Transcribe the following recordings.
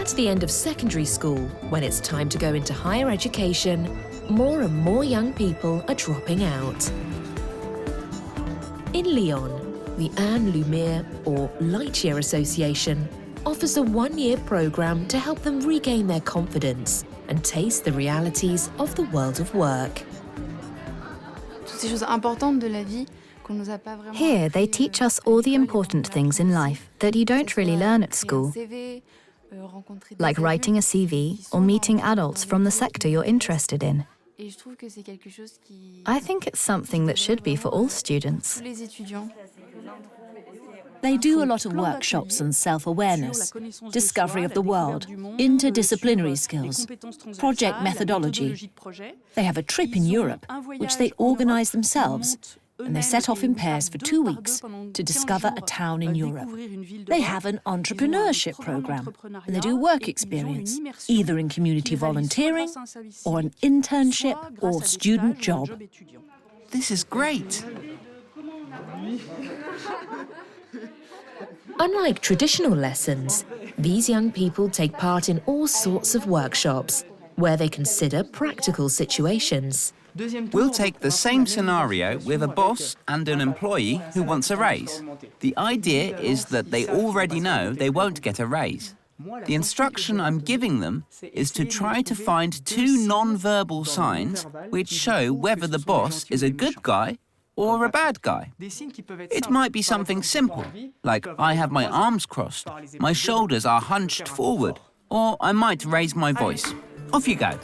At the end of secondary school, when it's time to go into higher education, more and more young people are dropping out. In Lyon, the Anne Lumière, or Light Year Association, offers a one-year program to help them regain their confidence and taste the realities of the world of work. Here, they teach us all the important things in life that you don't really learn at school, like writing a CV or meeting adults from the sector you're interested in. I think it's something that should be for all students. They do a lot of workshops on self-awareness, discovery of the world, interdisciplinary skills, project methodology. They have a trip in Europe, which they organise themselves, and they set off in pairs for 2 weeks to discover a town in Europe. They have an entrepreneurship program, and they do work experience, either in community volunteering, or an internship or student job. This is great. Unlike traditional lessons, these young people take part in all sorts of workshops where they consider practical situations. We'll take the same scenario with a boss and an employee who wants a raise. The idea is that they already know they won't get a raise. The instruction I'm giving them is to try to find 2 non-verbal signs which show whether the boss is a good guy or a bad guy. It might be something simple, like I have my arms crossed, my shoulders are hunched forward, or I might raise my voice. Off you go.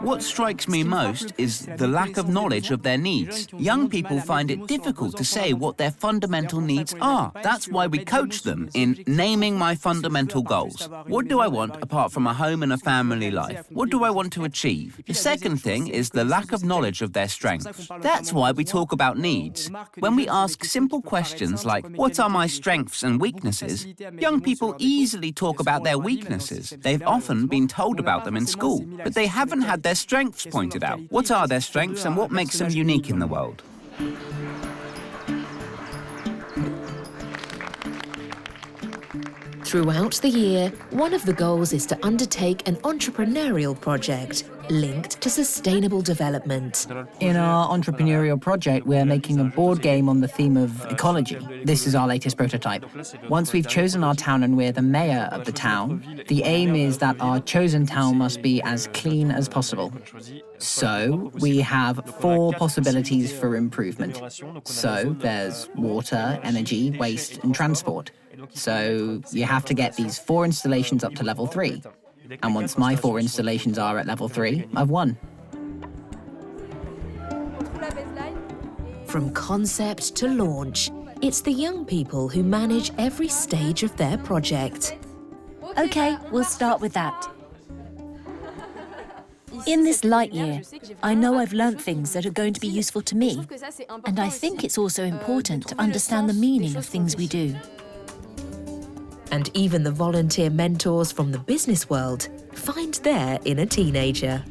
What strikes me most is the lack of knowledge of their needs. Young people find it difficult to say what their fundamental needs are. That's why we coach them in naming my fundamental goals. What do I want apart from a home and a family life? What do I want to achieve? The second thing is the lack of knowledge of their strengths. That's why we talk about needs. When we ask simple questions like, what are my strengths and weaknesses? Young people easily talk about their weaknesses. They've often been told about them in school, but they haven't had their strengths pointed out. What are their strengths and what makes them unique in the world? Throughout the year, one of the goals is to undertake an entrepreneurial project linked to sustainable development. In our entrepreneurial project, we're making a board game on the theme of ecology. This is our latest prototype. Once we've chosen our town and we're the mayor of the town, the aim is that our chosen town must be as clean as possible. So we have 4 possibilities for improvement. So there's water, energy, waste, and transport. So you have to get these 4 installations up to level 3. And once my 4 installations are at level 3, I've won. From concept to launch, it's the young people who manage every stage of their project. Okay, we'll start with that. In this light year, I know I've learnt things that are going to be useful to me, and I think it's also important to understand the meaning of things we do. And even the volunteer mentors from the business world find their inner teenager.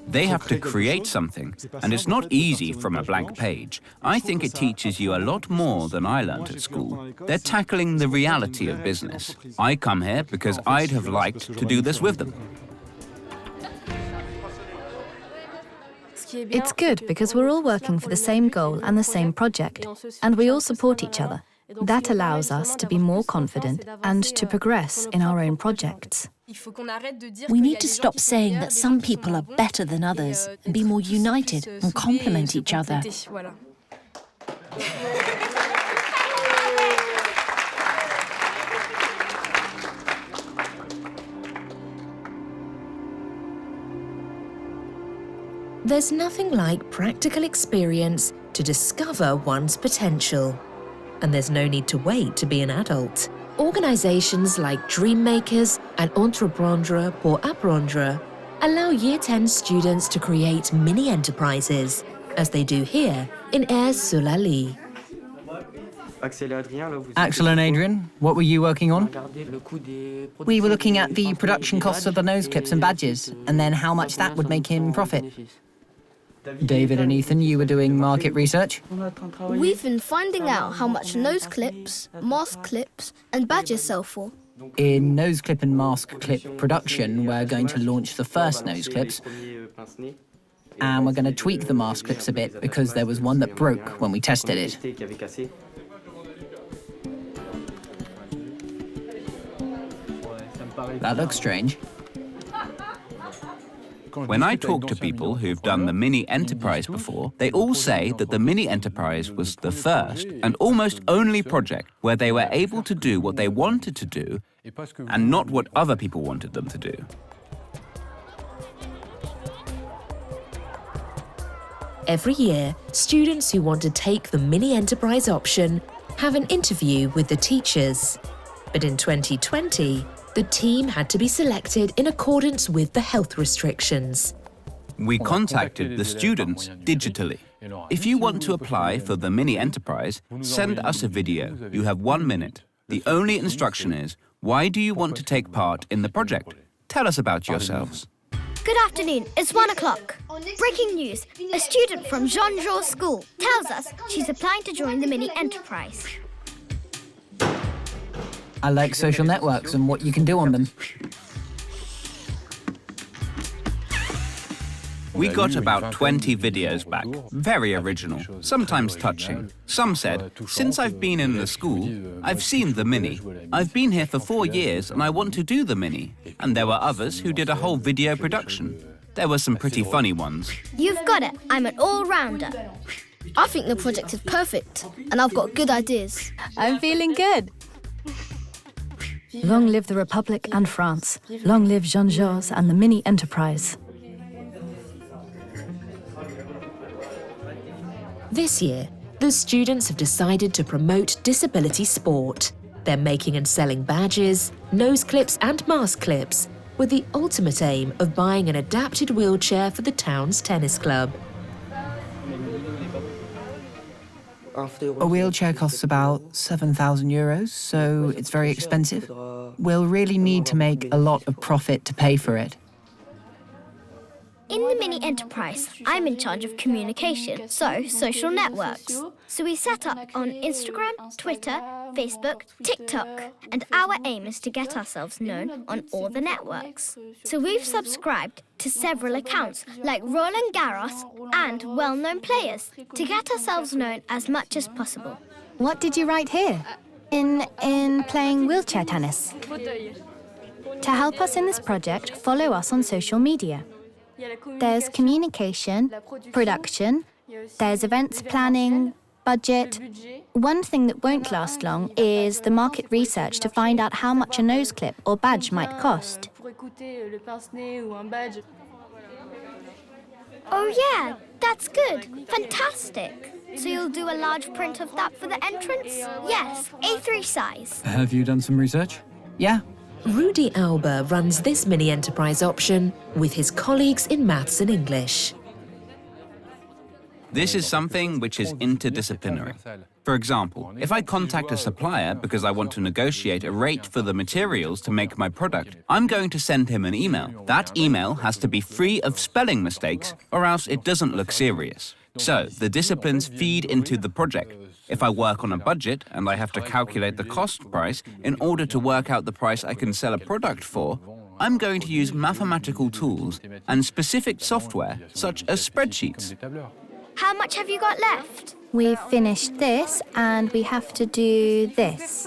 They have to create something, and it's not easy from a blank page. I think it teaches you a lot more than I learned at school. They're tackling the reality of business. I come here because I'd have liked to do this with them. It's good because we're all working for the same goal and the same project, and we all support each other. That allows us to be more confident and to progress in our own projects. We need to stop saying that some people are better than others and be more united and complement each other. There's nothing like practical experience to discover one's potential. And there's no need to wait to be an adult. Organizations like Dream Makers and Entreprendre pour Apprendre allow Year 10 students to create mini-enterprises, as they do here in Aires-sur-la-Lys. Axel and Adrian, what were you working on? We were looking at the production costs of the nose clips and badges, and then how much that would make him profit. David and Ethan, you were doing market research? We've been finding out how much nose clips, mask clips and badges sell for. In nose clip and mask clip production, we're going to launch the first nose clips. And we're going to tweak the mask clips a bit because there was one that broke when we tested it. That looks strange. When I talk to people who've done the Mini Enterprise before, they all say that the Mini Enterprise was the first and almost only project where they were able to do what they wanted to do and not what other people wanted them to do. Every year, students who want to take the Mini Enterprise option have an interview with the teachers. But in 2020, the team had to be selected in accordance with the health restrictions. We contacted the students digitally. If you want to apply for the Mini Enterprise, send us a video. You have 1 minute. The only instruction is, why do you want to take part in the project? Tell us about yourselves. Good afternoon, it's 1 o'clock. Breaking news, a student from Jean-Georges School tells us she's applying to join the Mini Enterprise. I like social networks and what you can do on them. We got about 20 videos back, very original, sometimes touching. Some said, since I've been in the school, I've seen the Mini. I've been here for 4 years and I want to do the Mini. And there were others who did a whole video production. There were some pretty funny ones. You've got it, I'm an all-rounder. I think the project is perfect and I've got good ideas. I'm feeling good. Long live the Republic and France. Long live Jean-Georges and the Mini Enterprise. This year, the students have decided to promote disability sport. They're making and selling badges, nose clips and mask clips, with the ultimate aim of buying an adapted wheelchair for the town's tennis club. A wheelchair costs about 7,000 euros, so it's very expensive. We'll really need to make a lot of profit to pay for it. In the Mini Enterprise, I'm in charge of communication, so social networks. So we set up on Instagram, Twitter, Facebook, TikTok, and our aim is to get ourselves known on all the networks. So we've subscribed to several accounts like Roland Garros and well-known players to get ourselves known as much as possible. What did you write here? In playing wheelchair tennis. To help us in this project, follow us on social media. There's communication, production, there's events planning, budget. One thing that won't last long is the market research to find out how much a nose clip or badge might cost. Oh yeah, that's good. Fantastic. So you'll do a large print of that for the entrance? Yes, A3 size. Have you done some research? Yeah. Rudy Alba runs this Mini Enterprise option with his colleagues in maths and English. This is something which is interdisciplinary. For example, if I contact a supplier because I want to negotiate a rate for the materials to make my product, I'm going to send him an email. That email has to be free of spelling mistakes, or else it doesn't look serious. So, the disciplines feed into the project. If I work on a budget and I have to calculate the cost price in order to work out the price I can sell a product for, I'm going to use mathematical tools and specific software such as spreadsheets. How much have you got left? We've finished this and we have to do this.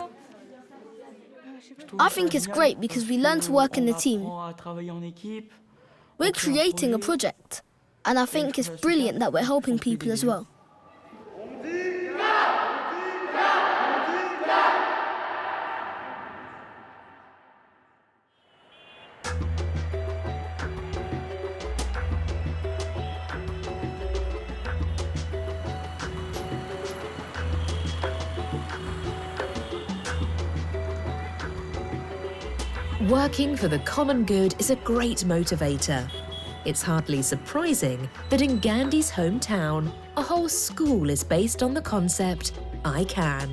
I think it's great because we learn to work in a team. We're creating a project, and I think it's brilliant that we're helping people as well. Working for the common good is a great motivator. It's hardly surprising that in Gandhi's hometown, a whole school is based on the concept ICAN,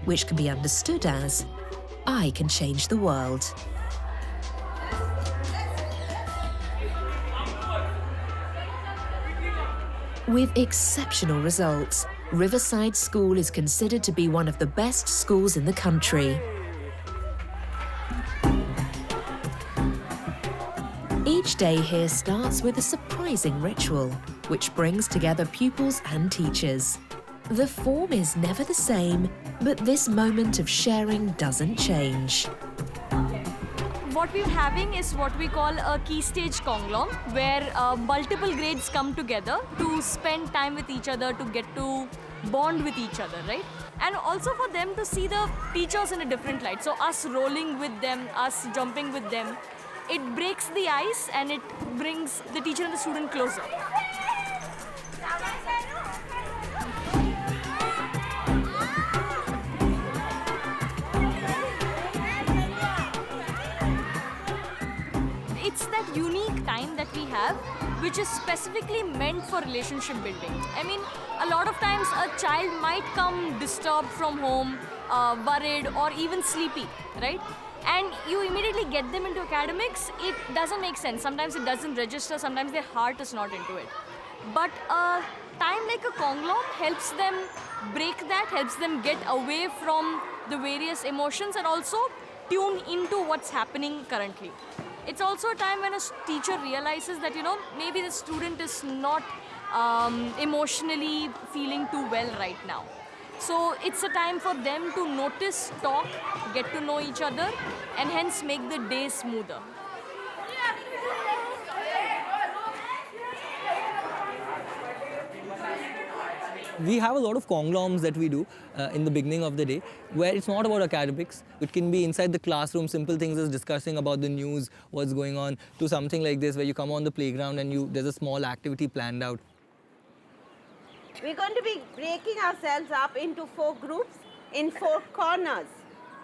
which can be understood as I can change the world. With exceptional results, Riverside School is considered to be one of the best schools in the country. Each day here starts with a surprising ritual, which brings together pupils and teachers. The form is never the same, but this moment of sharing doesn't change. What we're having is what we call a key stage conglom, where multiple grades come together to spend time with each other, to get to bond with each other, right? And also for them to see the teachers in a different light. So us rolling with them, us jumping with them, it breaks the ice and it brings the teacher and the student closer. It's that unique time that we have, which is specifically meant for relationship building. I mean, a lot of times a child might come disturbed from home, worried or even sleepy, right? And you immediately get them into academics, it doesn't make sense. Sometimes it doesn't register, sometimes their heart is not into it. But a time like a conglom helps them break that, helps them get away from the various emotions and also tune into what's happening currently. It's also a time when a teacher realizes that, maybe the student is not emotionally feeling too well right now. So it's a time for them to notice, talk, get to know each other, and hence make the day smoother. We have a lot of congloms that we do in the beginning of the day, where it's not about academics. It can be inside the classroom, simple things as discussing about the news, what's going on, to something like this, where you come on the playground and there's a small activity planned out. We're going to be breaking ourselves up into 4 groups in 4 corners,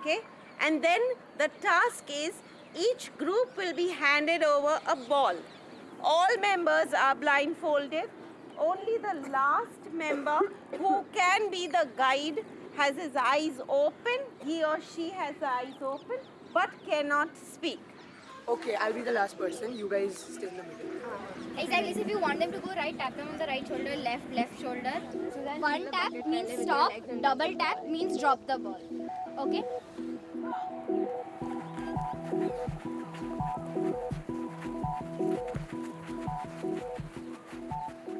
okay? And then the task is each group will be handed over a ball. All members are blindfolded. Only the last member, who can be the guide, has his eyes open. He or she has the eyes open, but cannot speak. Okay, I'll be the last person. You guys stay in the middle. Exactly. So if you want them to go right, tap them on the right shoulder, left shoulder. One tap means stop, double tap means drop the ball. Okay?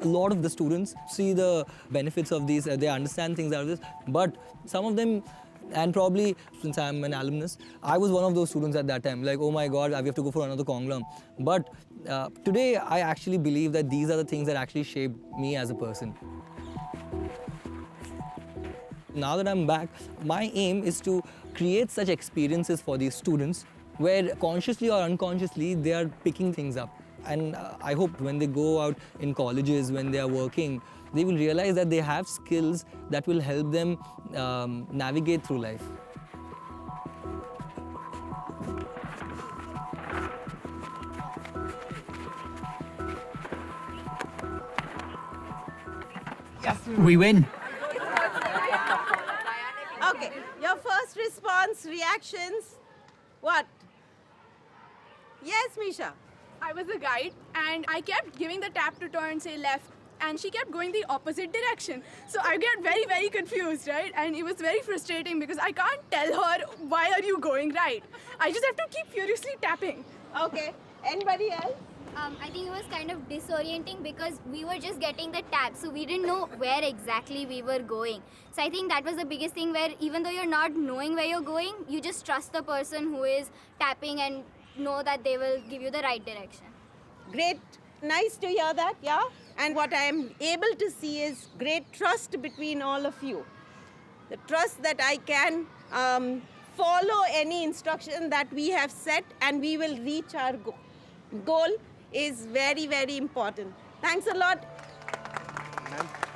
A lot of the students see the benefits of these, they understand things out of this, but some of them, and probably since I'm an alumnus, I was one of those students at that time, like, oh my God, we have to go for another conglom. But today, I actually believe that these are the things that actually shaped me as a person. Now that I'm back, my aim is to create such experiences for these students where consciously or unconsciously, they are picking things up. And I hope when they go out in colleges, when they are working, they will realize that they have skills that will help them navigate through life. Yes, we win. Okay, your first response, reactions, what? Yes, Misha. I was a guide and I kept giving the tap to turn, say left, and she kept going the opposite direction. So I get very, very confused, right? And it was very frustrating because I can't tell her, why are you going right? I just have to keep furiously tapping. Okay, anybody else? I think it was kind of disorienting because we were just getting the tap, so we didn't know where exactly we were going. So I think that was the biggest thing, where even though you're not knowing where you're going, you just trust the person who is tapping and know that they will give you the right direction. Great. Nice to hear that, yeah? And what I am able to see is great trust between all of you. The trust that I can follow any instruction that we have set and we will reach our goal is very, very important. Thanks a lot.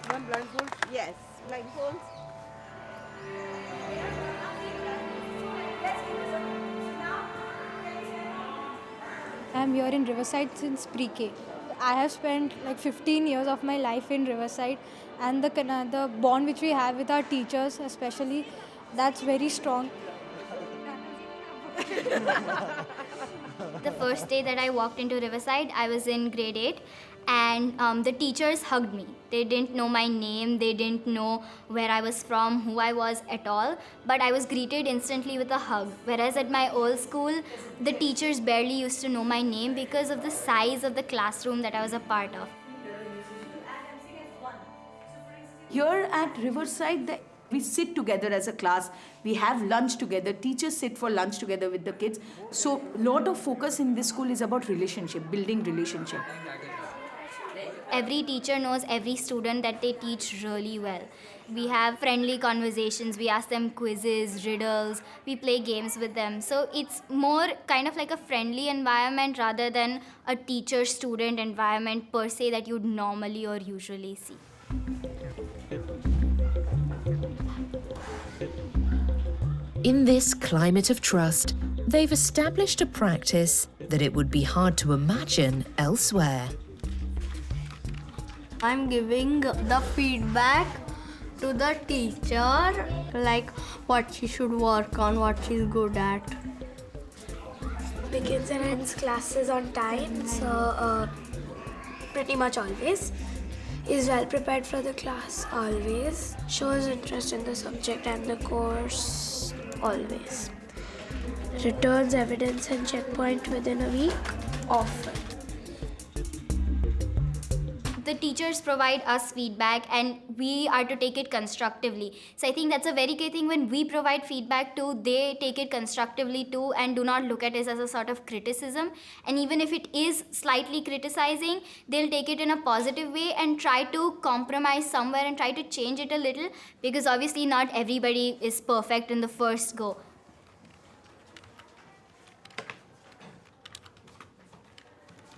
Ma'am, blindfold? Yes, blindfolds. I'm here in Riverside since pre-K. I have spent like 15 years of my life in Riverside, and the bond which we have with our teachers especially, that's very strong. The first day that I walked into Riverside, I was in grade 8, and the teachers hugged me. They didn't know my name, they didn't know where I was from, who I was at all, but I was greeted instantly with a hug. Whereas at my old school, the teachers barely used to know my name because of the size of the classroom that I was a part of. Here at Riverside, we sit together as a class, we have lunch together, teachers sit for lunch together with the kids. So a lot of focus in this school is about relationship, building relationship. Every teacher knows every student that they teach really well. We have friendly conversations, we ask them quizzes, riddles, we play games with them. So it's more kind of like a friendly environment rather than a teacher-student environment per se that you'd normally or usually see. In this climate of trust, they've established a practice that it would be hard to imagine elsewhere. I'm giving the feedback to the teacher, like what she should work on, what she's good at. Begins and ends classes on time, so pretty much always. Is well prepared for the class, always. Shows interest in the subject and the course, always. Returns evidence and checkpoint within a week, often. The teachers provide us feedback and we are to take it constructively. So I think that's a very key thing. When we provide feedback too, they take it constructively too and do not look at it as a sort of criticism. And even if it is slightly criticizing, they'll take it in a positive way and try to compromise somewhere and try to change it a little, because obviously not everybody is perfect in the first go.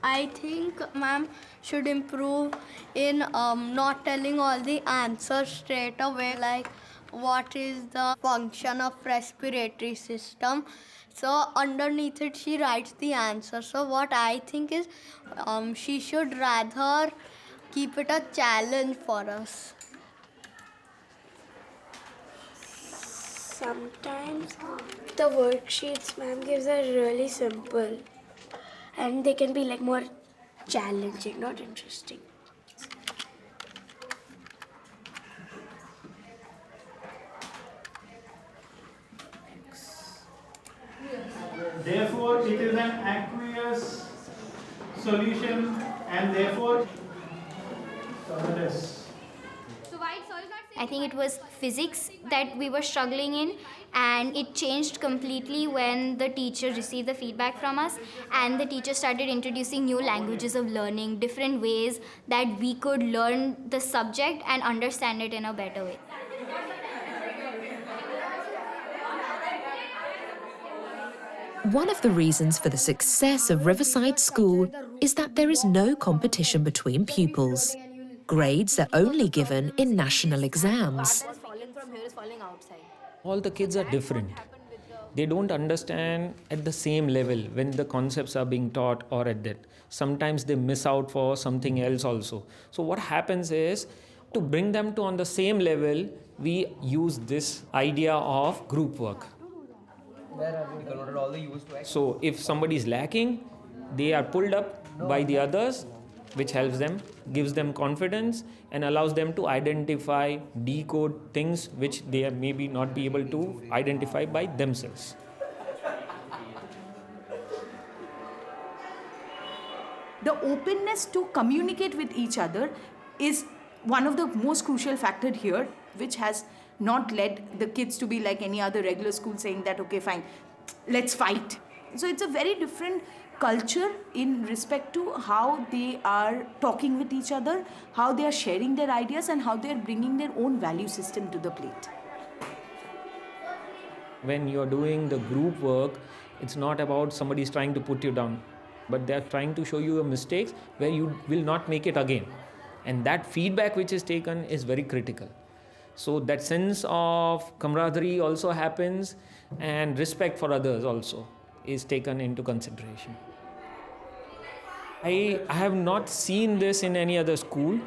I think ma'am should improve in not telling all the answers straight away, like what is the function of respiratory system. So underneath it she writes the answer. So what I think is she should rather keep it a challenge for us. Sometimes the worksheets ma'am gives are really simple and they can be like more challenging, not interesting. Therefore, it is an aqueous solution and therefore colorless. I think it was physics that we were struggling in, and it changed completely when the teacher received the feedback from us and the teacher started introducing new languages of learning, different ways that we could learn the subject and understand it in a better way. One of the reasons for the success of Riverside School is that there is no competition between pupils. Grades are only given in national exams. All the kids are different. They don't understand at the same level when the concepts are being taught or at that. Sometimes they miss out for something else also. So what happens is, to bring them to on the same level, we use this idea of group work. So if somebody is lacking, they are pulled up by the others, which helps them, gives them confidence and allows them to identify, decode things which they maybe not be able to identify by themselves. The openness to communicate with each other is one of the most crucial factors here, which has not led the kids to be like any other regular school saying that, okay, fine, let's fight. So it's a very different culture in respect to how they are talking with each other, how they are sharing their ideas and how they are bringing their own value system to the plate. When you're doing the group work, it's not about somebody's trying to put you down, but they're trying to show you your mistakes where you will not make it again. And that feedback which is taken is very critical. So that sense of camaraderie also happens, and respect for others also is taken into consideration. I have not seen this in any other school.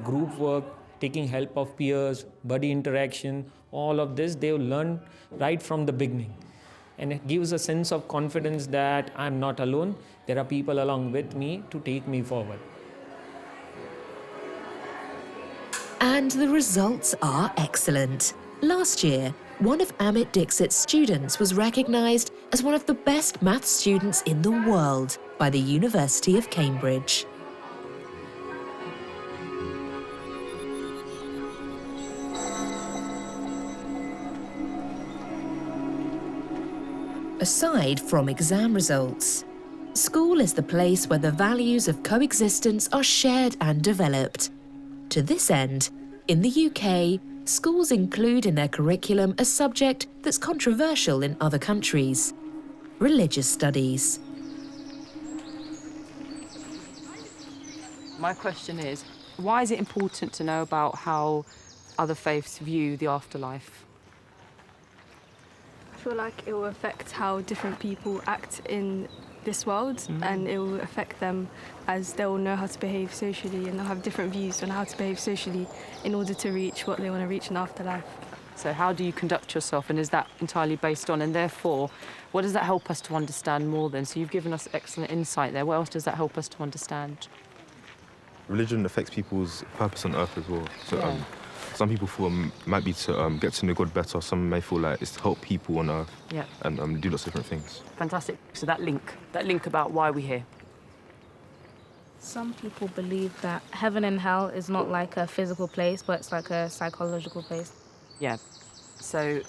Group work, taking help of peers, buddy interaction, all of this they've learned right from the beginning. And it gives a sense of confidence that I'm not alone. There are people along with me to take me forward. And the results are excellent. Last year, one of Amit Dixit's students was recognised as one of the best maths students in the world by the University of Cambridge. Aside from exam results, school is the place where the values of coexistence are shared and developed. To this end, in the UK, schools include in their curriculum a subject that's controversial in other countries: religious studies. My question is, why is it important to know about how other faiths view the afterlife? I feel like it will affect how different people act in this world, and it will affect them as they will know how to behave socially, and they'll have different views on how to behave socially in order to reach what they want to reach in afterlife. So how do you conduct yourself, and is that entirely based on, and therefore, what does that help us to understand more then? So you've given us excellent insight there. What else does that help us to understand? Religion affects people's purpose on earth as well. So some people feel might be to get to know God better. Some may feel like it's to help people on earth and do lots of different things. Fantastic. So that link about why we're here. Some people believe that heaven and hell is not like a physical place, but it's like a psychological place. Yeah. So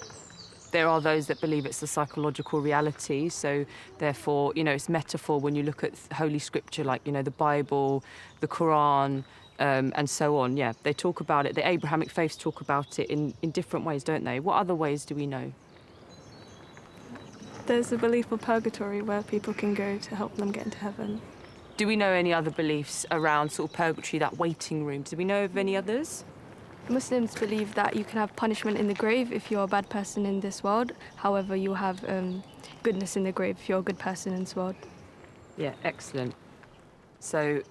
there are those that believe it's a psychological reality. So therefore, it's metaphor when you look at Holy Scripture, like, the Bible, the Quran, and so on. Yeah, they talk about it. The Abrahamic faiths talk about it in different ways, don't they? What other ways do we know? There's a belief of purgatory where people can go to help them get into heaven. Do we know any other beliefs around sort of purgatory, that waiting room? Do we know of any others? Muslims believe that you can have punishment in the grave if you're a bad person in this world. However, you'll have goodness in the grave if you're a good person in this world. Yeah, excellent. So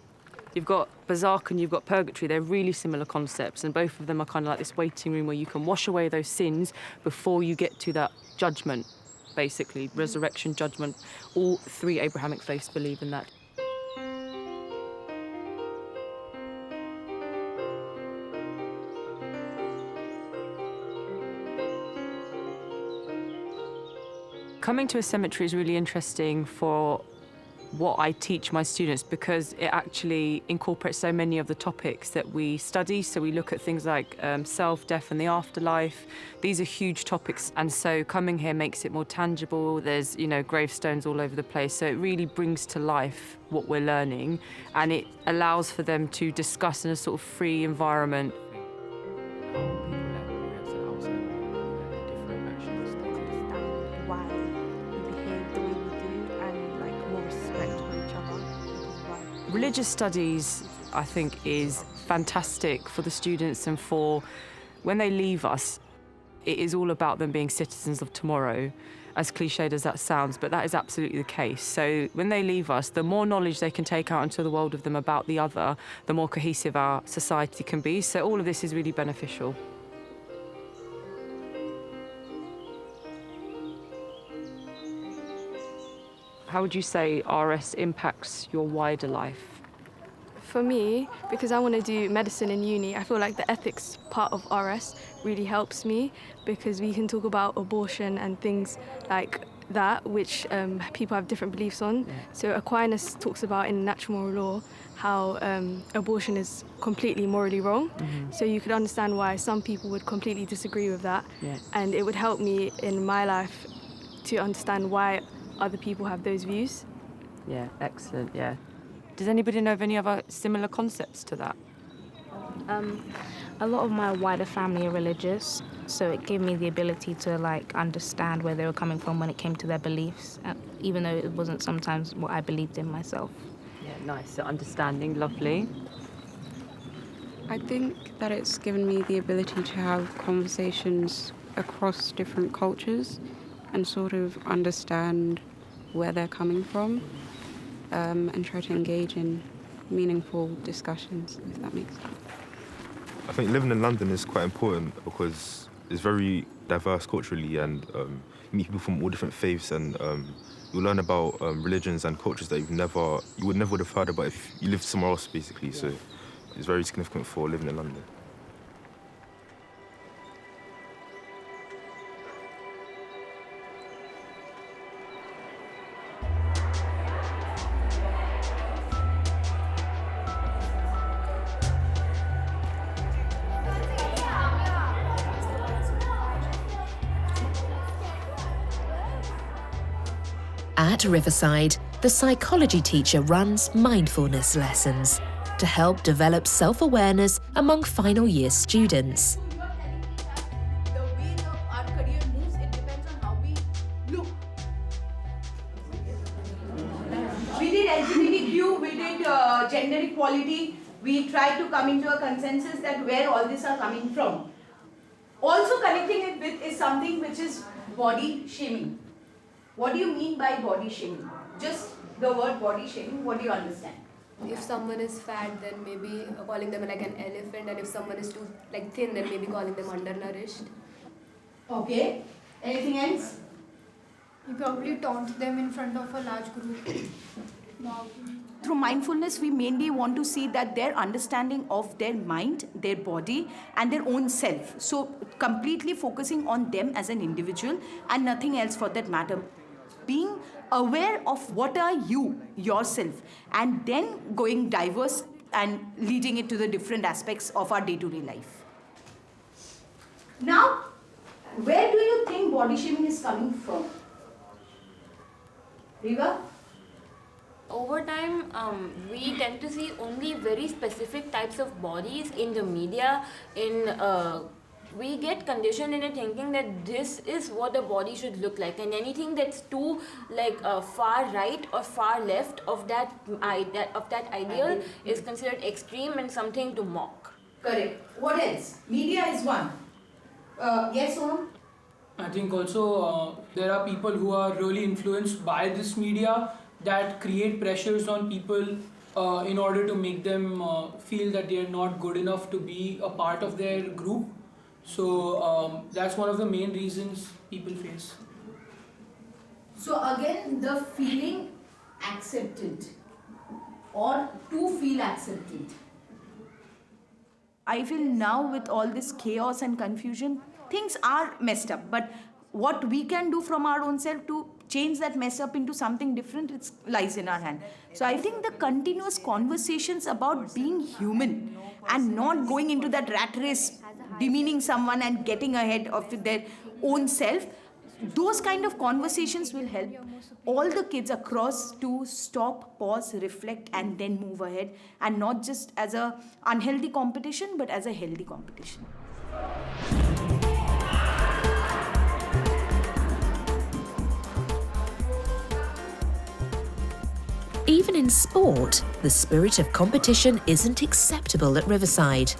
you've got barzakh and you've got purgatory. They're really similar concepts, and both of them are kind of like this waiting room where you can wash away those sins before you get to that judgment, basically, resurrection, judgment. All three Abrahamic faiths believe in that. Coming to a cemetery is really interesting for what I teach my students, because it actually incorporates so many of the topics that we study. So we look at things like self, death and the afterlife. These are huge topics, and so coming here makes it more tangible. There's, gravestones all over the place, so it really brings to life what we're learning, and it allows for them to discuss in a sort of free environment. Religious studies, I think, is fantastic for the students, and for when they leave us, it is all about them being citizens of tomorrow, as cliched as that sounds, but that is absolutely the case. So when they leave us, the more knowledge they can take out into the world of them about the other, the more cohesive our society can be. So all of this is really beneficial. How would you say RS impacts your wider life? For me, because I want to do medicine in uni, I feel like the ethics part of RS really helps me, because we can talk about abortion and things like that, which people have different beliefs on. So Aquinas talks about in natural moral law how abortion is completely morally wrong. So you could understand why some people would completely disagree with that. And it would help me in my life to understand why other people have those views. Yeah, excellent, yeah. Does anybody know of any other similar concepts to that? A lot of my wider family are religious, so it gave me the ability to understand where they were coming from when it came to their beliefs, even though it wasn't sometimes what I believed in myself. Yeah, nice. So understanding, lovely. I think that it's given me the ability to have conversations across different cultures and sort of understand where they're coming from, and try to engage in meaningful discussions, if that makes sense. I think living in London is quite important because it's very diverse culturally, and you meet people from all different faiths, and you learn about religions and cultures that you would never have heard about if you lived somewhere else, basically. So it's very significant for living in London. At Riverside, the psychology teacher runs mindfulness lessons to help develop self-awareness among final year students. We did LGBTQ, we did gender equality. We tried to come into a consensus that where all this are coming from. Also connecting it with is something which is body shaming. What do you mean by body shaming? Just the word body shaming, what do you understand? If someone is fat, then maybe calling them like an elephant, and if someone is too thin, then maybe calling them undernourished. Okay. Anything else? You probably taunt them in front of a large group. Through mindfulness, we mainly want to see that their understanding of their mind, their body, and their own self. So completely focusing on them as an individual and nothing else for that matter. Being aware of what are you, yourself, and then going diverse and leading it to the different aspects of our day-to-day life. Now, where do you think body shaming is coming from? Riva? Over time, we tend to see only very specific types of bodies in the media. We get conditioned into thinking that this is what a body should look like, and anything that's too far right or far left of that ideal is considered extreme and something to mock. Correct. What else? Media is one. Yes, Onam? I think also there are people who are really influenced by this media that create pressures on people in order to make them feel that they are not good enough to be a part of their group. So that's one of the main reasons people face. So again, the feeling accepted or to feel accepted. I feel now with all this chaos and confusion, things are messed up. But what we can do from our own self to change that mess up into something different, it lies in our hand. So I think the continuous conversations about being human and not going into that rat race, demeaning someone and getting ahead of their own self, those kind of conversations will help all the kids across to stop, pause, reflect, and then move ahead, and not just as a unhealthy competition, but as a healthy competition. Even in sport, the spirit of competition isn't acceptable at Riverside.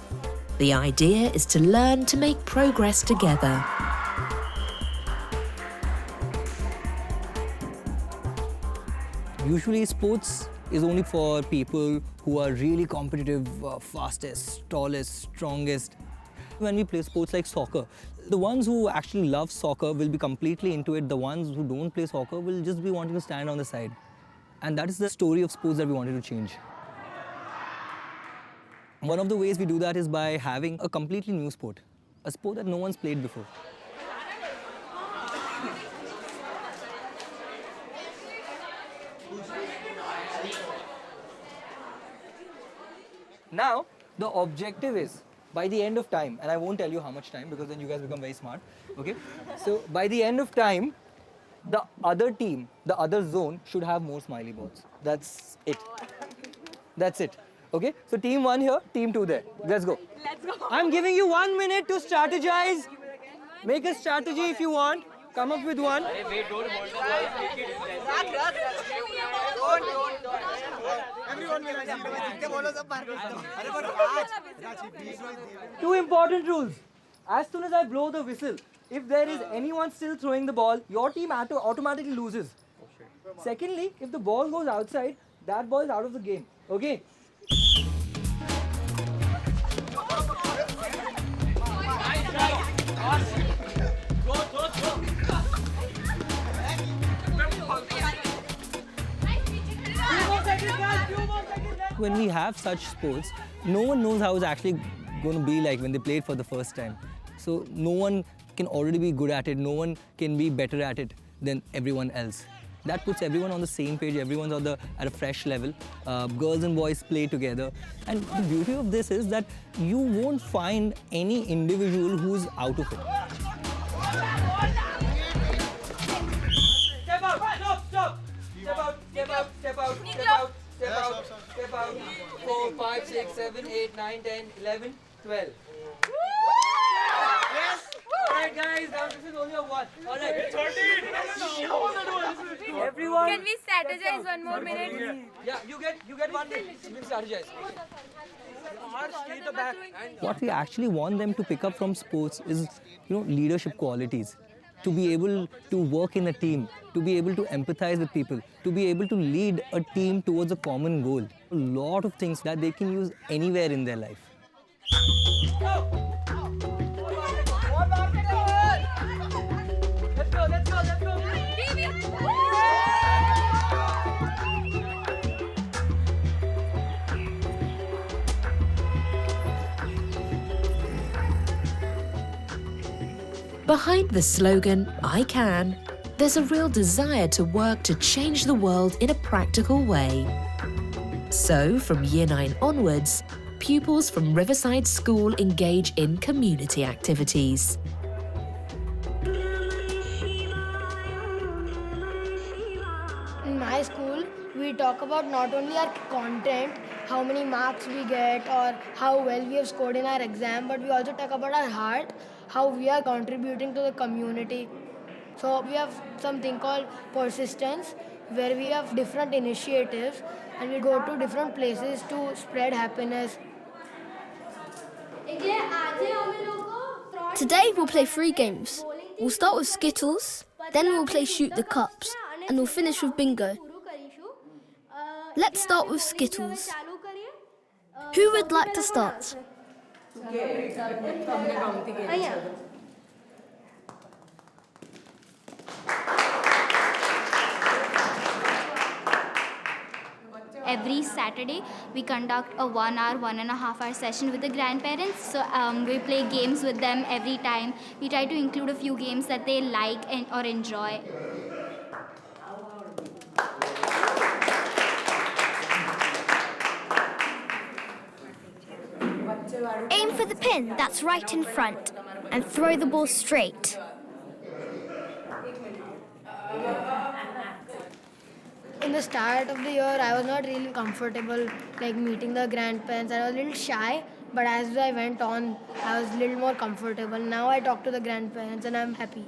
The idea is to learn to make progress together. Usually sports is only for people who are really competitive, fastest, tallest, strongest. When we play sports like soccer, the ones who actually love soccer will be completely into it. The ones who don't play soccer will just be wanting to stand on the side. And that is the story of sports that we wanted to change. One of the ways we do that is by having a completely new sport, a sport that no one's played before. Now, the objective is, by the end of time, and I won't tell you how much time because then you guys become very smart, okay? So, by the end of time, the other team, the other zone should have more smiley balls. That's it. That's it. Okay? So team 1 here, team 2 there. Let's go. Let's go. I'm giving you 1 minute to strategize. Make a strategy if you want. Come up with one. Two important rules. As soon as I blow the whistle, if there is anyone still throwing the ball, your team automatically loses. Secondly, if the ball goes outside, that ball is out of the game. Okay? When we have such sports, no one knows how it's actually going to be like when they play it for the first time. So no one can already be good at it, no one can be better at it than everyone else. That puts everyone on the same page, everyone's at a fresh level. Girls and boys play together. And the beauty of this is that you won't find any individual who's out of it. Step out, stop, stop. Step out, step out, step out, step out, step out, step out. 4, 5, 6, 7, 8, 9, 10, 11, 12. Yes! Alright guys, now this is only a 1. Alright. 13! Everyone. Can we strategize one more minute? Yeah, you get 1 minute. We'll strategize. What we actually want them to pick up from sports is, leadership qualities. To be able to work in a team, to be able to empathize with people, to be able to lead a team towards a common goal. A lot of things that they can use anywhere in their life. Let's go. Behind the slogan, I can, there's a real desire to work to change the world in a practical way. So, from Year 9 onwards, pupils from Riverside School engage in community activities. In my school, we talk about not only our content, how many marks we get or how well we have scored in our exam, but we also talk about our heart, how we are contributing to the community. So we have something called persistence, where we have different initiatives and we go to different places to spread happiness. Today we'll play 3 games. We'll start with Skittles, then we'll play Shoot the Cups, and we'll finish with Bingo. Let's start with Skittles. Who would like to start? Every Saturday, we conduct a 1 hour, 1.5 hour session with the grandparents. So we play games with them every time. We try to include a few games that they like or enjoy. Aim for the pin that's right in front and throw the ball straight. In the start of the year, I was not really comfortable meeting the grandparents. I was a little shy, but as I went on, I was a little more comfortable. Now I talk to the grandparents and I'm happy.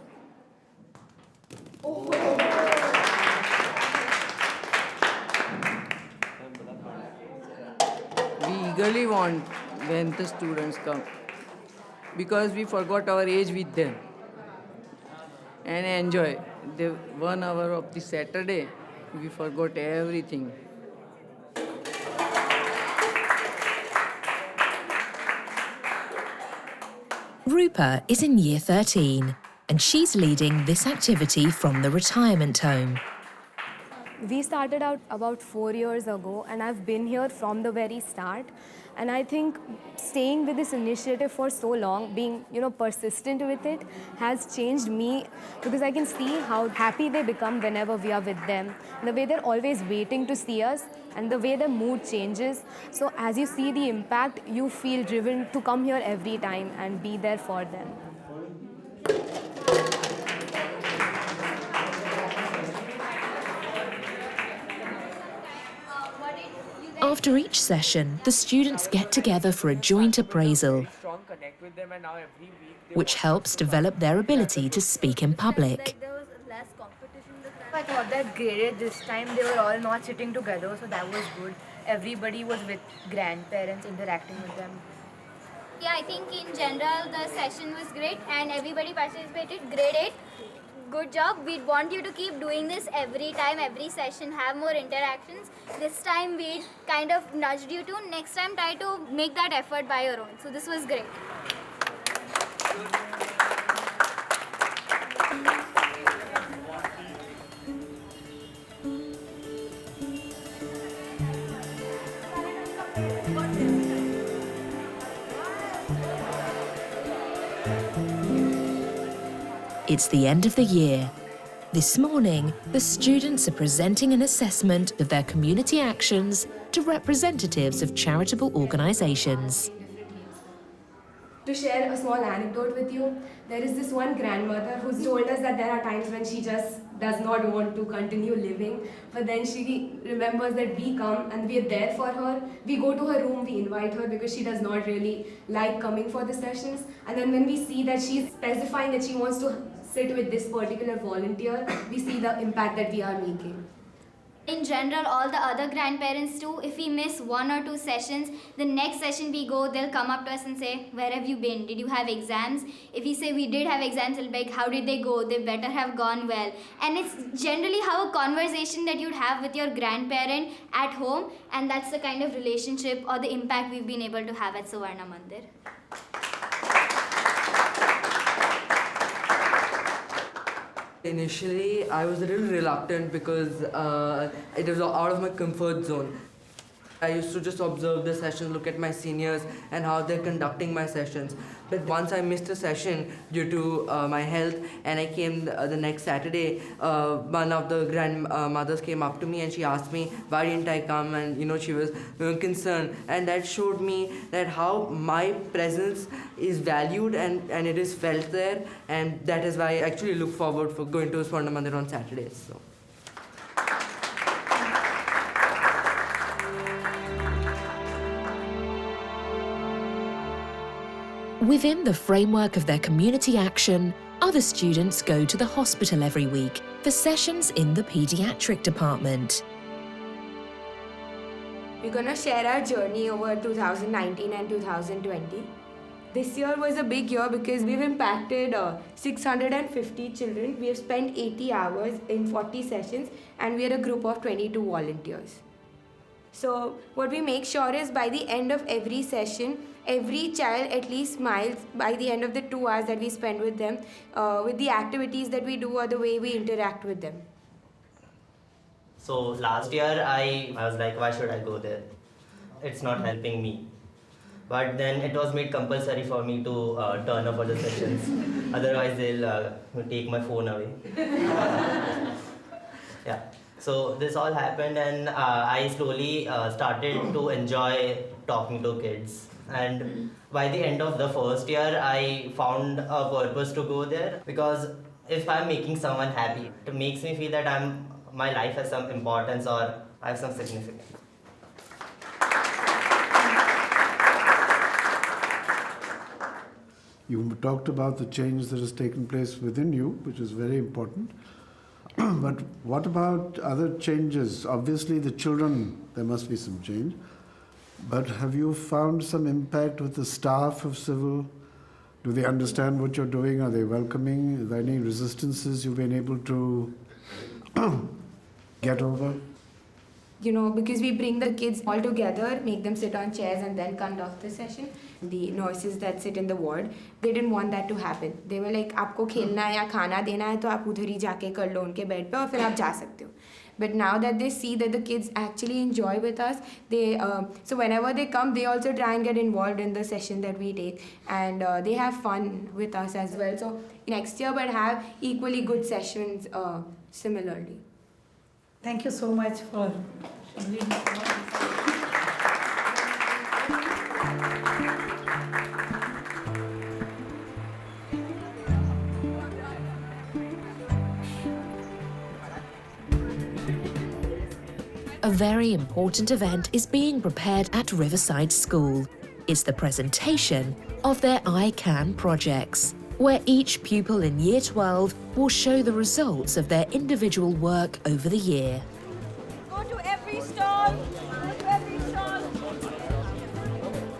We eagerly want when the students come because we forgot our age with them and enjoy the 1 hour of the Saturday. We forgot everything. Rupa is in Year 13 and she's leading this activity from the retirement home. We started out about 4 years ago and I've been here from the very start. And I think staying with this initiative for so long, being persistent with it, has changed me because I can see how happy they become whenever we are with them. The way they're always waiting to see us and the way their mood changes. So as you see the impact, you feel driven to come here every time and be there for them. After each session, the students get together for a joint appraisal, which helps develop their ability to speak in public. I thought that graded this time they were all not sitting together, so that was good. Everybody was with grandparents, interacting with them. Yeah, I think in general the session was great and everybody participated. Grade 8. Good job. We'd want you to keep doing this every time, every session, have more interactions. This time we kind of nudged you to. Next time try to make that effort by your own. So this was great. It's the end of the year. This morning, the students are presenting an assessment of their community actions to representatives of charitable organizations. To share a small anecdote with you, there is this one grandmother who's told us that there are times when she just does not want to continue living, but then she remembers that we come and we are there for her. We go to her room, we invite her because she does not really like coming for the sessions, and then when we see that she's specifying that she wants to sit with this particular volunteer, we see the impact that we are making. In general, all the other grandparents too, if we miss 1 or 2 sessions, the next session we go, they'll come up to us and say, where have you been? Did you have exams? If we say we did have exams, they'll be like, how did they go? They better have gone well. And it's generally how a conversation that you'd have with your grandparent at home, and that's the kind of relationship or the impact we've been able to have at Suvarna Mandir. Initially, I was a little reluctant because it was out of my comfort zone. I used to just observe the sessions, look at my seniors and how they're conducting my sessions. But once I missed a session due to my health, and I came the next Saturday, one of the grandmothers came up to me and she asked me, why didn't I come? And she was concerned. And that showed me that how my presence is valued and it is felt there. And that is why I actually look forward for going to Suvarna Mandir on Saturdays. So. Within the framework of their community action, other students go to the hospital every week for sessions in the pediatric department. We're going to share our journey over 2019 and 2020. This year was a big year because we've impacted 650 children. We have spent 80 hours in 40 sessions, and we are a group of 22 volunteers. So what we make sure is by the end of every session, every child at least smiles by the end of the 2 hours that we spend with them, with the activities that we do or the way we interact with them. So last year I was like, why should I go there? It's not helping me. But then it was made compulsory for me to turn up for the sessions. Otherwise they'll take my phone away. Yeah. So this all happened, and I slowly started to enjoy talking to kids. And by the end of the first year, I found a purpose to go there, because if I'm making someone happy, it makes me feel that my life has some importance or I have some significance. You talked about the change that has taken place within you, which is very important. But what about other changes? Obviously, the children, there must be some change. But have you found some impact with the staff of Civil? Do they understand what you're doing? Are they welcoming? Are there any resistances you've been able to get over? Because we bring the kids all together, make them sit on chairs and then conduct the session. The nurses that sit in the ward, they didn't want that to happen. They were like, आपको खेलना है या खाना देना है तो आप उधर ही जाके कर लो उनके बेड पे और फिर आप जा सकते हो. But now that they see that the kids actually enjoy with us, so whenever they come, they also try and get involved in the session that we take, and they have fun with us as well. So next year, but have equally good sessions similarly. Thank you so much for being A very important event is being prepared at Riverside School. It's the presentation of their ICAN projects, where each pupil in Year 12 will show the results of their individual work over the year. Go to every stall. Go to every stall.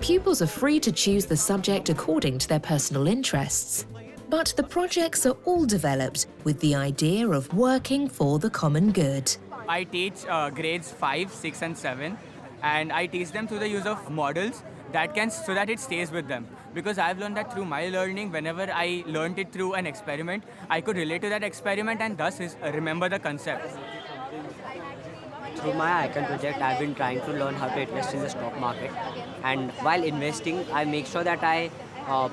Pupils are free to choose the subject according to their personal interests, but the projects are all developed with the idea of working for the common good. I teach grades 5, 6 and 7, and I teach them through the use of models so that it stays with them. Because I've learned that through my learning, whenever I learned it through an experiment, I could relate to that experiment and thus remember the concept. Through my ICAN project, I've been trying to learn how to invest in the stock market. And while investing, I make sure that I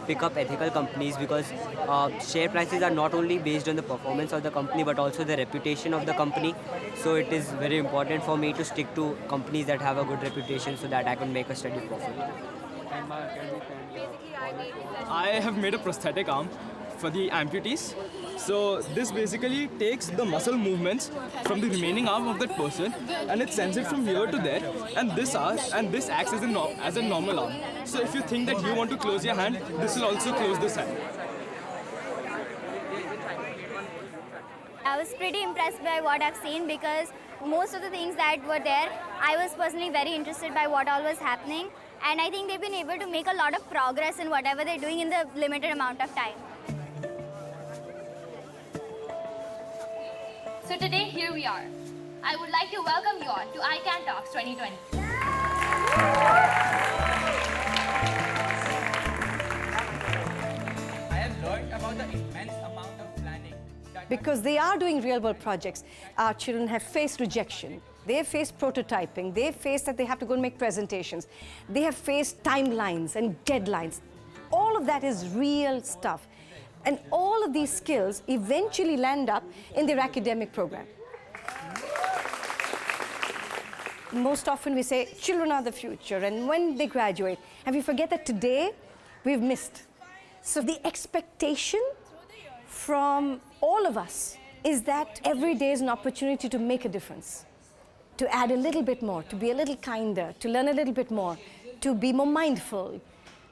pick up ethical companies, because share prices are not only based on the performance of the company but also the reputation of the company. So it is very important for me to stick to companies that have a good reputation so that I can make a steady profit. I have made a prosthetic arm for the amputees, So this basically takes the muscle movements from the remaining arm of that person and it sends it from here to there, and this acts as a normal arm. So if you think that you want to close your hand, this will also close this hand. I was pretty impressed by what I've seen because most of the things that were there, I was personally very interested by what all was happening, and I think they've been able to make a lot of progress in whatever they're doing in the limited amount of time. So today, here we are. I would like to welcome you all to ICAN Talks 2020. I have learned about the immense amount of planning. Because they are doing real-world projects. Our children have faced rejection. They have faced prototyping. They have faced that they have to go and make presentations. They have faced timelines and deadlines. All of that is real stuff. And all of these skills eventually land up in their academic program. Most often we say, children are the future, and when they graduate, and we forget that today we've missed. So the expectation from all of us is that every day is an opportunity to make a difference, to add a little bit more, to be a little kinder, to learn a little bit more, to be more mindful,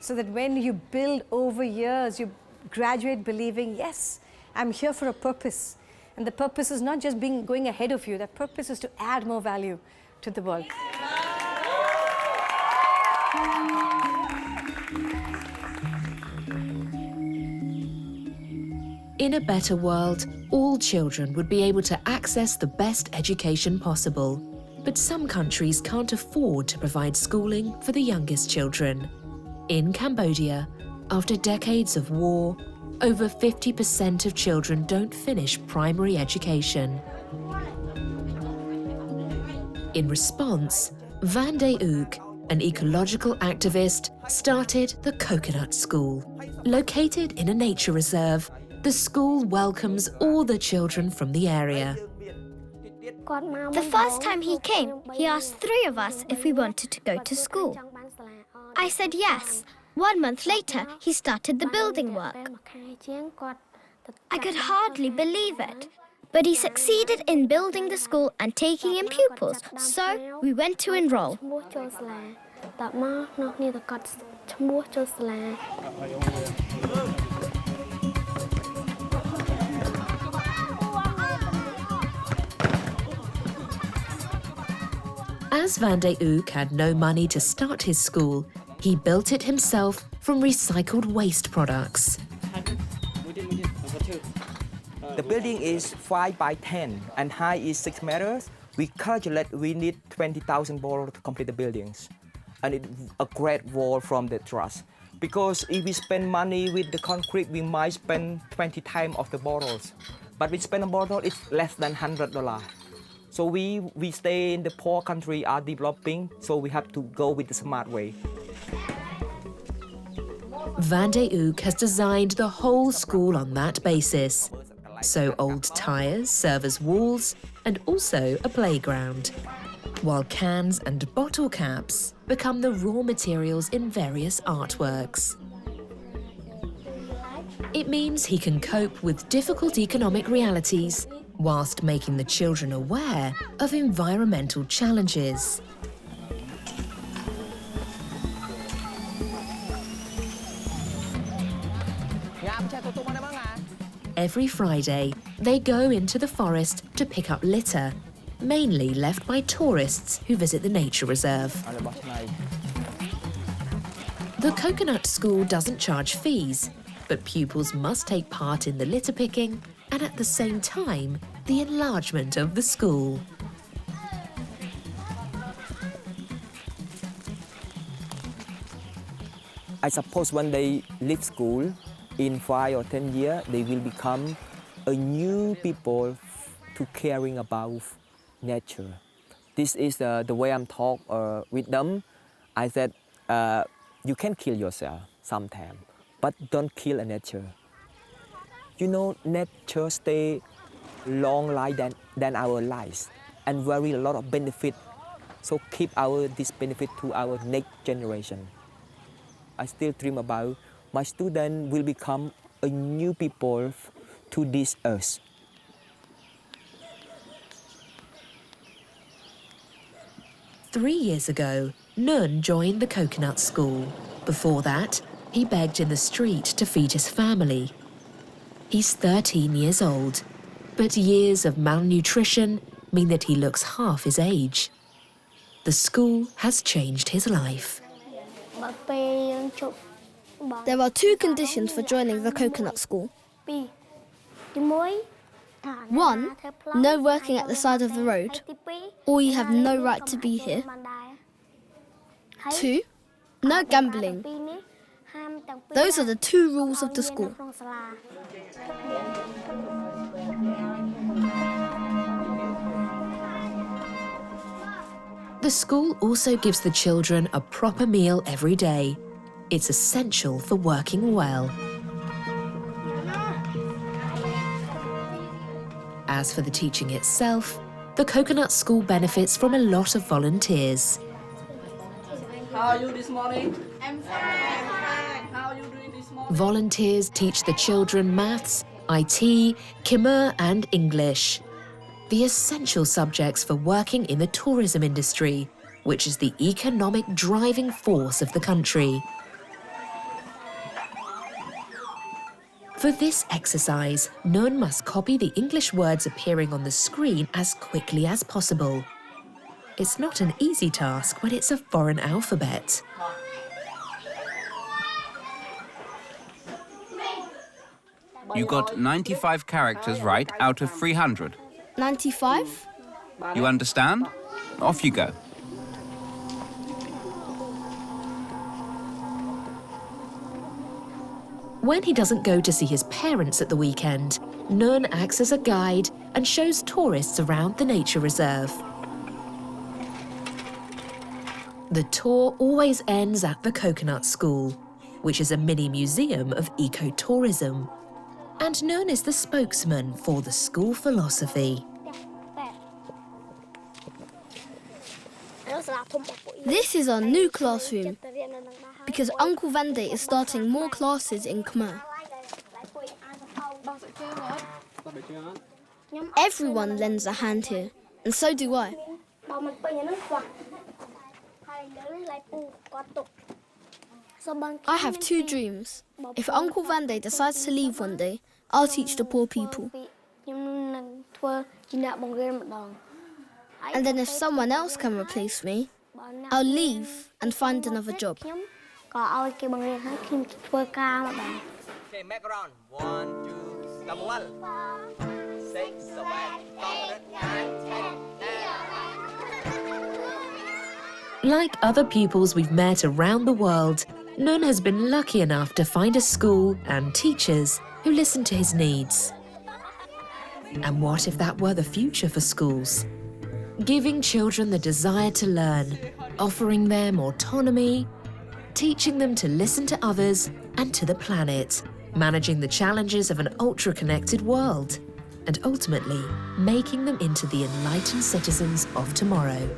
so that when you build over years, you graduate believing, yes, I'm here for a purpose. And the purpose is not just going ahead of you, the purpose is to add more value to the world. In a better world, all children would be able to access the best education possible. But some countries can't afford to provide schooling for the youngest children. In Cambodia, after decades of war, over 50% of children don't finish primary education. In response, Van de Ook, an ecological activist, started the Coconut School. Located in a nature reserve, the school welcomes all the children from the area. The first time he came, he asked 3 of us if we wanted to go to school. I said yes. 1 month later, he started the building work. I could hardly believe it. But he succeeded in building the school and taking in pupils, so we went to enroll. As Van de Ook had no money to start his school, he built it himself from recycled waste products. The building is 5 by 10 and height is 6 meters. We calculate we need 20,000 bottles to complete the buildings. And it's a great wall from the truss. Because if we spend money with the concrete, we might spend 20 times of the bottles. But we spend a bottle, it's less than $100. So we stay in the poor country, are developing, so we have to go with the smart way. Van de Ook has designed the whole school on that basis. So old tyres serve as walls and also a playground, while cans and bottle caps become the raw materials in various artworks. It means he can cope with difficult economic realities whilst making the children aware of environmental challenges. Every Friday, they go into the forest to pick up litter, mainly left by tourists who visit the nature reserve. The Coconut School doesn't charge fees, but pupils must take part in the litter picking and at the same time, the enlargement of the school. I suppose when they leave school, in 5 or 10 years, they will become a new people to caring about nature. This is the way I'm talk with them. I said, you can kill yourself sometime, but don't kill a nature. You know, nature stay long life than our lives and very a lot of benefit. So keep this benefit to our next generation. I still dream about my student will become a new people to this earth. Three years ago, Nun joined the Coconut School. Before that, he begged in the street to feed his family. He's 13 years old, but years of malnutrition mean that he looks half his age. The school has changed his life. There are two conditions for joining the Coconut School. 1. No working at the side of the road, or you have no right to be here. 2. No gambling. Those are the two rules of the school. The school also gives the children a proper meal every day. It's essential for working well. As for the teaching itself, the Coconut School benefits from a lot of volunteers. How are you this morning? I'm fine. How are you doing this morning? Volunteers teach the children maths, IT, Khmer and English. The essential subjects for working in the tourism industry, which is the economic driving force of the country. For this exercise, Nun must copy the English words appearing on the screen as quickly as possible. It's not an easy task when it's a foreign alphabet. You got 95 characters right out of 300. 95? You understand? Off you go. When he doesn't go to see his parents at the weekend, Nun acts as a guide and shows tourists around the nature reserve. The tour always ends at the Coconut School, which is a mini museum of ecotourism. And Nun is the spokesman for the school philosophy. This is our new classroom, because Uncle Vande is starting more classes in Khmer. Everyone lends a hand here, and so do I. I have two dreams. If Uncle Vande decides to leave one day, I'll teach the poor people. And then if someone else can replace me, I'll leave and find another job. Okay, macaroni. 1, 2, double 1. 6, 7, 8, 9, 10. Like other pupils we've met around the world, Nun has been lucky enough to find a school and teachers who listen to his needs. And what if that were the future for schools? Giving children the desire to learn, offering them autonomy, teaching them to listen to others and to the planet, managing the challenges of an ultra-connected world, and ultimately making them into the enlightened citizens of tomorrow.